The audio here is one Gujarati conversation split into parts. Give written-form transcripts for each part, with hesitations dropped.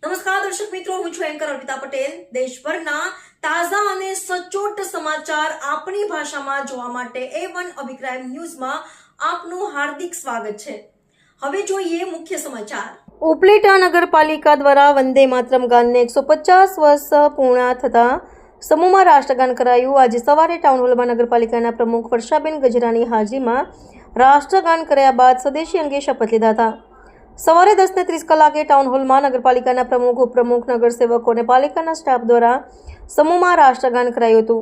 નમસ્કાર દર્શક મિત્રો, હું છું એન્કર અર્પિતા પટેલ। દેશભરના તાજા અને સચોટ સમાચાર આપણી ભાષામાં જોવા માટે A1 અભિપ્રાય ન્યૂઝમાં આપનું હાર્દિક સ્વાગત છે। હવે જોઈએ મુખ્ય સમાચાર। ઉપલેટા નગરપાલિકા દ્વારા વંદે માતરમ ગાનને 150 વર્ષ પૂર્ણ થતા સમૂહમાં રાષ્ટ્રગાન કરાયું। આજે સવારે ટાઉન હોલમાં નગરપાલિકાના પ્રમુખ વર્ષાબેન ગજરાની હાજરીમાં રાષ્ટ્રગાન કર્યા બાદ સ્વદેશી અંગે શપથ લીધા હતા। સવારે 10:30 કલાકે ટાઉન હોલમાં નગરપાલિકાના પ્રમુખ, ઉપપ્રમુખ, નગરસેવકો અને પાલિકાના સ્ટાફ દ્વારા સમૂહમાં રાષ્ટ્રગાન કરાયું હતું।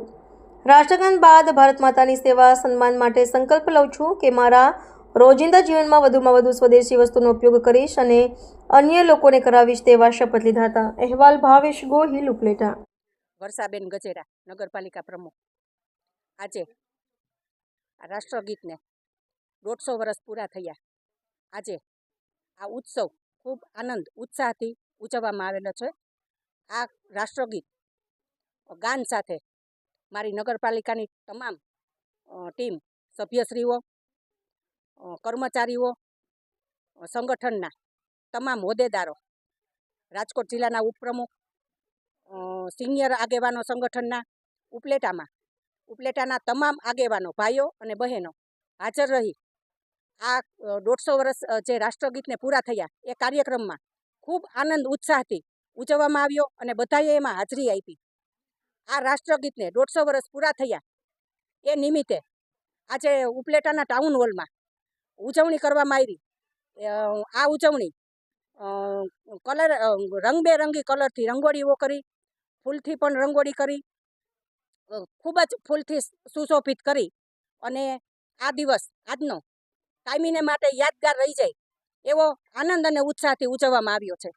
રાષ્ટ્રગાન બાદ ભારત માતાની સેવા સન્માન માટે સંકલ્પ લઉં છું કે મારા રોજિંદા જીવનમાં વધુમાં વધુ સ્વદેશી વસ્તુનો ઉપયોગ કરીશ અને અન્ય લોકોને કરાવીશ તેવા શપથ લીધા હતા। અહેવાલ ભાવેશ ગોહિલ, ઉપલેટા। વર્ષાબેન ગજેરા, નગરપાલિકા પ્રમુખ। આજે રાષ્ટ્રગીતને 150 વર્ષ પૂરા થયા। આજે આ ઉત્સવ ખૂબ આનંદ ઉત્સાહથી ઉજવવામાં આવેલો છે। આ રાષ્ટ્રગીત ગાન સાથે મારી નગરપાલિકાની તમામ ટીમ, સભ્યશ્રીઓ, કર્મચારીઓ, સંગઠનના તમામ હોદ્દેદારો, રાજકોટ જિલ્લાના ઉપપ્રમુખ, સિનિયર આગેવાનો સંગઠનના, ઉપલેટાના તમામ આગેવાનો, ભાઈઓ અને બહેનો હાજર રહી આ 150 વર્ષ જે રાષ્ટ્રગીતને પૂરા થયા એ કાર્યક્રમમાં ખૂબ આનંદ ઉત્સાહથી ઉજવવામાં આવ્યો અને બધાએ એમાં હાજરી આપી। આ રાષ્ટ્રગીતને 150 વર્ષ પૂરા થયા એ નિમિત્તે આજે ઉપલેટાના ટાઉન હોલમાં ઉજવણી કરવામાં આવી। આ ઉજવણી રંગબેરંગી કલરથી રંગોળીઓ કરી, ફૂલથી પણ રંગોળી કરી, ખૂબ જ ફૂલથી સુશોભિત કરી અને આ દિવસ આજનો કાયમીને માટે યાદગાર રહી જાય એવો આનંદ અને ઉત્સાહથી ઉજવવામાં આવ્યો છે।